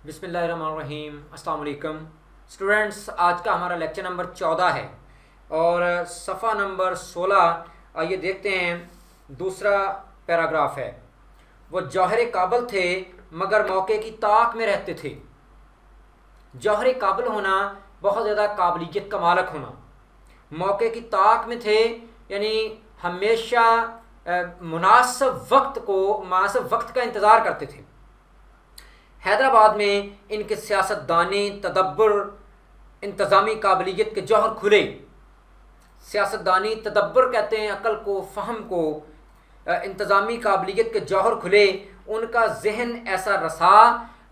بسم اللہ الرحمن الرحیم۔ السلام علیکم اسٹوڈنٹس، آج کا ہمارا لیکچر نمبر 14 ہے اور صفحہ نمبر 16 آئیے دیکھتے ہیں۔ دوسرا پیراگراف ہے، وہ جوہر کابل تھے مگر موقع کی طاق میں رہتے تھے۔ جوہر کابل ہونا بہت زیادہ قابلیت کا مالک ہونا، موقع کی طاق میں تھے یعنی ہمیشہ مناسب وقت کا انتظار کرتے تھے۔ حیدرآباد میں ان کے سیاست دانی، تدبر، انتظامی قابلیت کے جوہر کھلے۔ سیاست دانی، تدبر کہتے ہیں عقل کو، فہم کو، انتظامی قابلیت کے جوہر کھلے۔ ان کا ذہن ایسا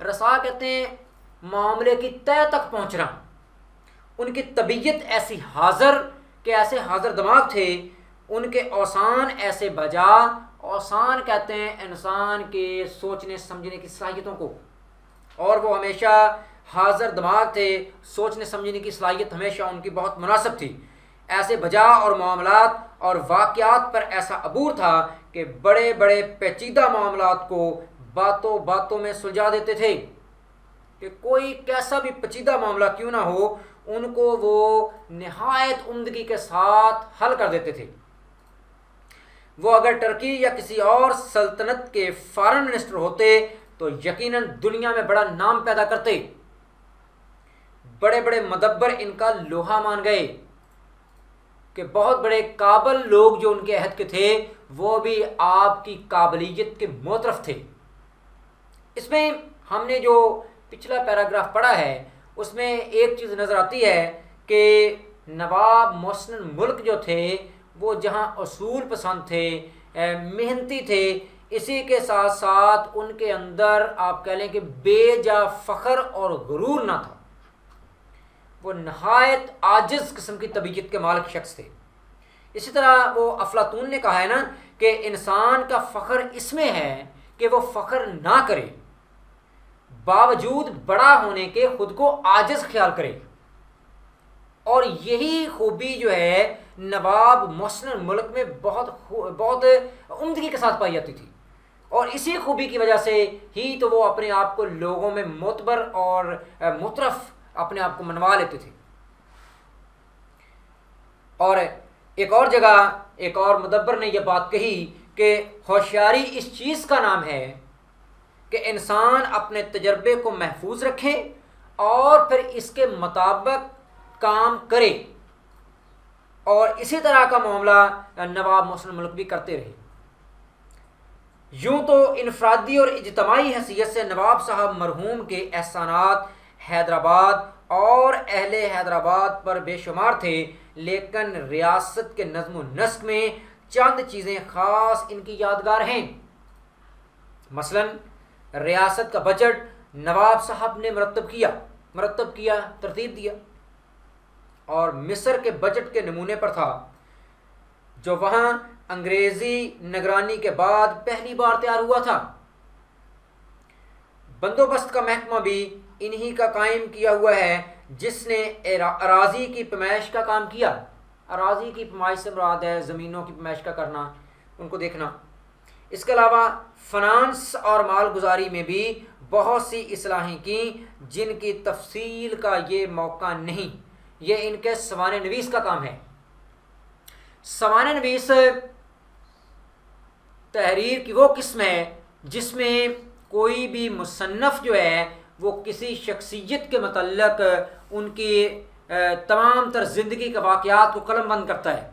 رسا کہتے ہیں معاملے کی تہ تک پہنچنا۔ ان کی طبیعت ایسی حاضر کہ ایسے حاضر دماغ تھے۔ ان کے اوسان ایسے بجا، اوسان کہتے ہیں انسان کے سوچنے سمجھنے کی صلاحیتوں کو، اور وہ ہمیشہ حاضر دماغ تھے۔ سوچنے سمجھنے کی صلاحیت ہمیشہ ان کی بہت مناسب تھی۔ ایسے بجا اور معاملات اور واقعات پر ایسا عبور تھا کہ بڑے بڑے پیچیدہ معاملات کو باتوں میں سلجھا دیتے تھے، کہ کوئی کیسا بھی پیچیدہ معاملہ کیوں نہ ہو ان کو وہ نہایت عمدگی کے ساتھ حل کر دیتے تھے۔ وہ اگر ٹرکی یا کسی اور سلطنت کے فارن منسٹر ہوتے تو یقیناً دنیا میں بڑا نام پیدا کرتے۔ بڑے بڑے مدبر ان کا لوہا مان گئے کہ بہت بڑے قابل لوگ جو ان کے عہد کے تھے وہ بھی آپ کی قابلیت کے معترف تھے۔ اس میں ہم نے جو پچھلا پیراگراف پڑھا ہے اس میں ایک چیز نظر آتی ہے کہ نواب محسن ملک جو تھے وہ جہاں اصول پسند تھے، محنتی تھے، اسی کے ساتھ ساتھ ان کے اندر آپ کہہ لیں کہ بے جا فخر اور غرور نہ تھا۔ وہ نہایت عاجز قسم کی طبیعت کے مالک شخص تھے۔ اسی طرح وہ افلاطون نے کہا ہے نا کہ انسان کا فخر اس میں ہے کہ وہ فخر نہ کرے، باوجود بڑا ہونے کے خود کو عاجز خیال کرے۔ اور یہی خوبی جو ہے نواب محسن ملک میں بہت عمدگی کے ساتھ پائی جاتی تھی، اور اسی خوبی کی وجہ سے ہی تو وہ اپنے آپ کو لوگوں میں معتبر اور مترف اپنے آپ کو منوا لیتے تھے۔ اور ایک اور جگہ ایک اور مدبر نے یہ بات کہی کہ ہوشیاری اس چیز کا نام ہے کہ انسان اپنے تجربے کو محفوظ رکھے اور پھر اس کے مطابق کام کرے، اور اسی طرح کا معاملہ نواب محسن ملک بھی کرتے رہے۔ یوں تو انفرادی اور اجتماعی حیثیت سے نواب صاحب مرحوم کے احسانات حیدرآباد اور اہل حیدرآباد پر بے شمار تھے، لیکن ریاست کے نظم و نسق میں چند چیزیں خاص ان کی یادگار ہیں۔ مثلا ریاست کا بجٹ نواب صاحب نے مرتب کیا، ترتیب دیا، اور مصر کے بجٹ کے نمونے پر تھا جو وہاں انگریزی نگرانی کے بعد پہلی بار تیار ہوا تھا۔ بندوبست کا محکمہ بھی انہی کا قائم کیا ہوا ہے جس نے اراضی کی پیمائش کا کام کیا۔ اراضی کی پیمائش سے مراد ہے زمینوں کی پیمائش کا کرنا، ان کو دیکھنا۔ اس کے علاوہ فنانس اور مال گزاری میں بھی بہت سی اصلاحیں کیں جن کی تفصیل کا یہ موقع نہیں، یہ ان کے سوانح نویس کا کام ہے۔ سوانح نویس تحریر کی وہ قسم ہے جس میں کوئی بھی مصنف جو ہے وہ کسی شخصیت کے متعلق ان کی تمام تر زندگی کے واقعات کو قلم بند کرتا ہے،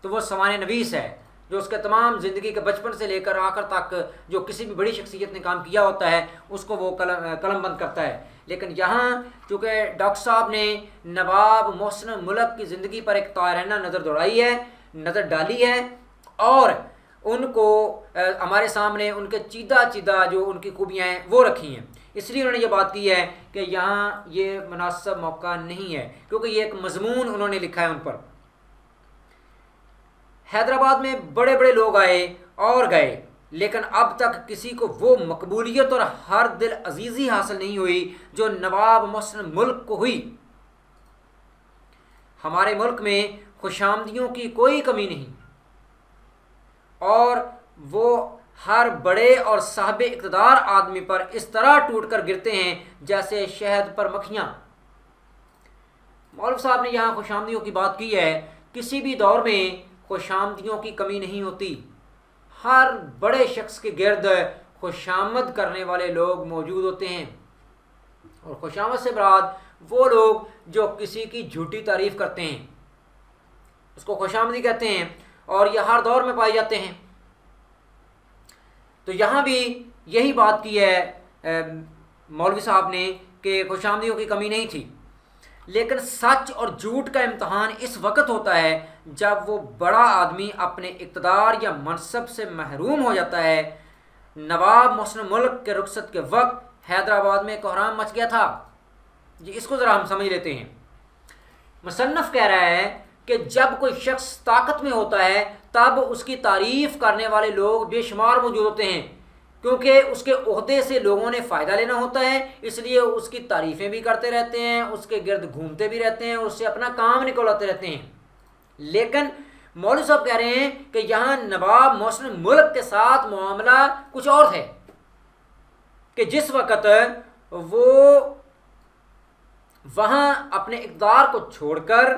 تو وہ سوانح نویس ہے جو اس کے تمام زندگی کے بچپن سے لے کر آخر تک جو کسی بھی بڑی شخصیت نے کام کیا ہوتا ہے اس کو وہ قلم بند کرتا ہے۔ لیکن یہاں چونکہ ڈاکٹر صاحب نے نواب محسن ملک کی زندگی پر ایک طائرانہ نظر ڈالی ہے اور ان کو ہمارے سامنے ان کے چیدہ جو ان کی خوبیاں ہیں وہ رکھی ہیں، اس لیے انہوں نے یہ بات کی ہے کہ یہاں یہ مناسب موقع نہیں ہے، کیونکہ یہ ایک مضمون انہوں نے لکھا ہے ان پر۔ حیدرآباد میں بڑے بڑے لوگ آئے اور گئے، لیکن اب تک کسی کو وہ مقبولیت اور ہر دل عزیزی حاصل نہیں ہوئی جو نواب محسن ملک کو ہوئی۔ ہمارے ملک میں خوش آمدیوں کی کوئی کمی نہیں، اور وہ ہر بڑے اور صاحب اقتدار آدمی پر اس طرح ٹوٹ کر گرتے ہیں جیسے شہد پر مکھیاں۔ مولوی صاحب نے یہاں خوش آمدیوں کی بات کی ہے۔ کسی بھی دور میں خوش آمدیوں کی کمی نہیں ہوتی، ہر بڑے شخص کے گرد خوش آمد کرنے والے لوگ موجود ہوتے ہیں، اور خوش آمد سے مراد وہ لوگ جو کسی کی جھوٹی تعریف کرتے ہیں اس کو خوش آمدی کہتے ہیں، اور یہ ہر دور میں پائے جاتے ہیں۔ تو یہاں بھی یہی بات کی ہے مولوی صاحب نے کہ خوش آمدیوں کی کمی نہیں تھی، لیکن سچ اور جھوٹ کا امتحان اس وقت ہوتا ہے جب وہ بڑا آدمی اپنے اقتدار یا منصب سے محروم ہو جاتا ہے۔ نواب محسن ملک کے رخصت کے وقت حیدرآباد میں کوحرام مچ گیا تھا۔ جی اس کو ذرا ہم سمجھ لیتے ہیں۔ مصنف کہہ رہا ہے کہ جب کوئی شخص طاقت میں ہوتا ہے تب اس کی تعریف کرنے والے لوگ بے شمار موجود ہوتے ہیں، کیونکہ اس کے عہدے سے لوگوں نے فائدہ لینا ہوتا ہے، اس لیے اس کی تعریفیں بھی کرتے رہتے ہیں، اس کے گرد گھومتے بھی رہتے ہیں، اس سے اپنا کام نکلواتے رہتے ہیں۔ لیکن مولوی صاحب کہہ رہے ہیں کہ یہاں نواب محسن ملک کے ساتھ معاملہ کچھ اور ہے، کہ جس وقت وہ وہاں اپنے اقتدار کو چھوڑ کر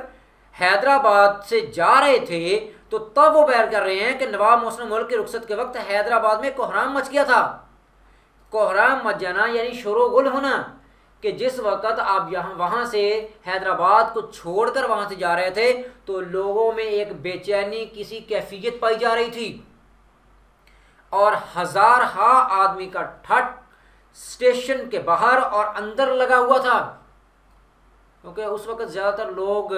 حیدرآباد سے جا رہے تھے تو تب وہ بیان کر رہے ہیں کہ نواب محسن ملک کے رخصت کے وقت حیدرآباد میں کوحرام مچ گیا تھا۔ کوحرام مچ جانا یعنی شور و غل ہونا، کہ جس وقت آپ وہاں سے حیدرآباد کو چھوڑ کر وہاں سے جا رہے تھے تو لوگوں میں ایک بے چینی کسی کیفیت پائی جا رہی تھی، اور ہزارہا آدمی کا ٹھٹ اسٹیشن کے باہر اور اندر لگا ہوا تھا، کیونکہ اس وقت زیادہ تر لوگ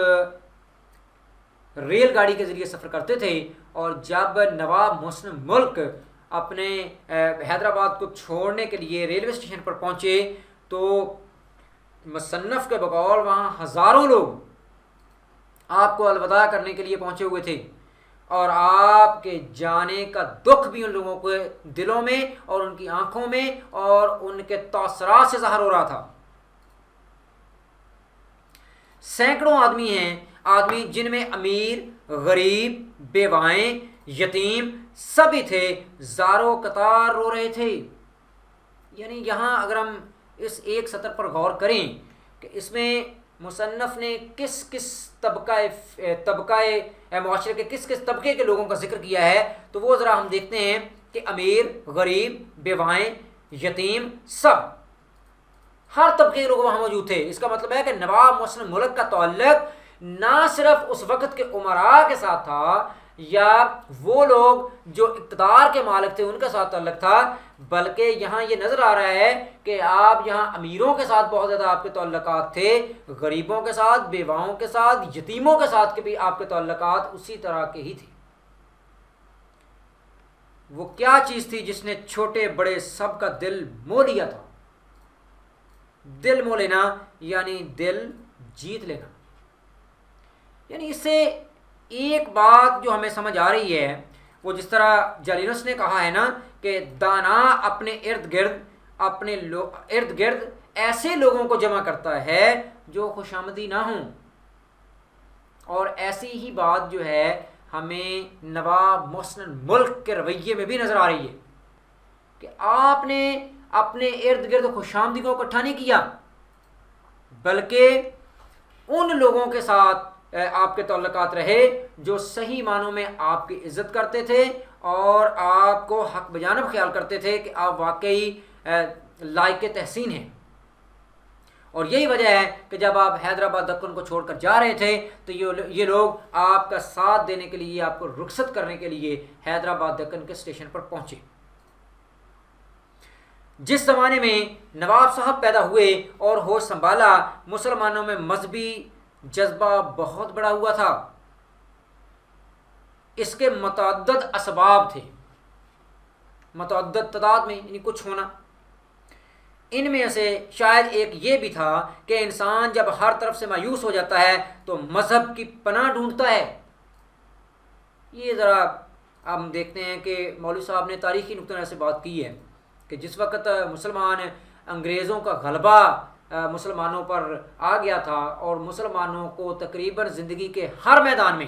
ریل گاڑی کے ذریعے سفر کرتے تھے، اور جب نواب محسن ملک اپنے حیدرآباد کو چھوڑنے کے لیے ریلوے اسٹیشن پر پہنچے تو مصنف کے بقول وہاں ہزاروں لوگ آپ کو الوداع کرنے کے لیے پہنچے ہوئے تھے، اور آپ کے جانے کا دکھ بھی ان لوگوں کے دلوں میں اور ان کی آنکھوں میں اور ان کے تاثرات سے ظاہر ہو رہا تھا۔ سینکڑوں آدمی جن میں امیر، غریب، بیوائیں، یتیم سبھی تھے، زاروں قطار رو رہے تھے۔ یعنی یہاں اگر ہم اس ایک سطر پر غور کریں کہ اس میں مصنف نے کس کس طبقہ معاشرے کے کس کس طبقے کے لوگوں کا ذکر کیا ہے، تو وہ ذرا ہم دیکھتے ہیں کہ امیر، غریب، بیوائیں، یتیم سب ہر طبقے کے لوگ وہاں موجود تھے۔ اس کا مطلب ہے کہ نواب محسن ملک کا تعلق نہ صرف اس وقت کے امراء کے ساتھ تھا یا وہ لوگ جو اقتدار کے مالک تھے ان کے ساتھ تعلق تھا، بلکہ یہاں یہ نظر آ رہا ہے کہ آپ یہاں امیروں کے ساتھ بہت زیادہ آپ کے تعلقات تھے، غریبوں کے ساتھ، بیواؤں کے ساتھ، یتیموں کے ساتھ کے بھی آپ کے تعلقات اسی طرح کے ہی تھے۔ وہ کیا چیز تھی جس نے چھوٹے بڑے سب کا دل مو لیا تھا؟ دل مو لینا یعنی دل جیت لینا۔ یعنی اس سے ایک بات جو ہمیں سمجھ آ رہی ہے، وہ جس طرح جالینوس نے کہا ہے نا کہ دانا اپنے ارد گرد ایسے لوگوں کو جمع کرتا ہے جو خوش آمدی نہ ہوں، اور ایسی ہی بات جو ہے ہمیں نواب محسن ملک کے رویے میں بھی نظر آ رہی ہے کہ آپ نے اپنے ارد گرد خوش آمدی کو اکٹھا نہیں کیا، بلکہ ان لوگوں کے ساتھ آپ کے تعلقات رہے جو صحیح معنوں میں آپ کی عزت کرتے تھے اور آپ کو حق بجانب خیال کرتے تھے کہ آپ واقعی لائق تحسین ہیں۔ اور یہی وجہ ہے کہ جب آپ حیدرآباد دکن کو چھوڑ کر جا رہے تھے تو یہ لوگ آپ کا ساتھ دینے کے لیے، آپ کو رخصت کرنے کے لیے حیدرآباد دکن کے اسٹیشن پر پہنچے۔ جس زمانے میں نواب صاحب پیدا ہوئے اور ہوش سنبھالا، مسلمانوں میں مذہبی جذبہ بہت بڑا ہوا تھا۔ اس کے متعدد اسباب تھے، متعدد تعداد میں یعنی کچھ ہونا۔ ان میں سے شاید ایک یہ بھی تھا کہ انسان جب ہر طرف سے مایوس ہو جاتا ہے تو مذہب کی پناہ ڈھونڈتا ہے۔ یہ ذرا ہم دیکھتے ہیں کہ مولوی صاحب نے تاریخی نقطہ نظر سے بات کی ہے کہ جس وقت انگریزوں کا غلبہ مسلمانوں پر آ گیا تھا اور مسلمانوں کو تقریباً زندگی کے ہر میدان میں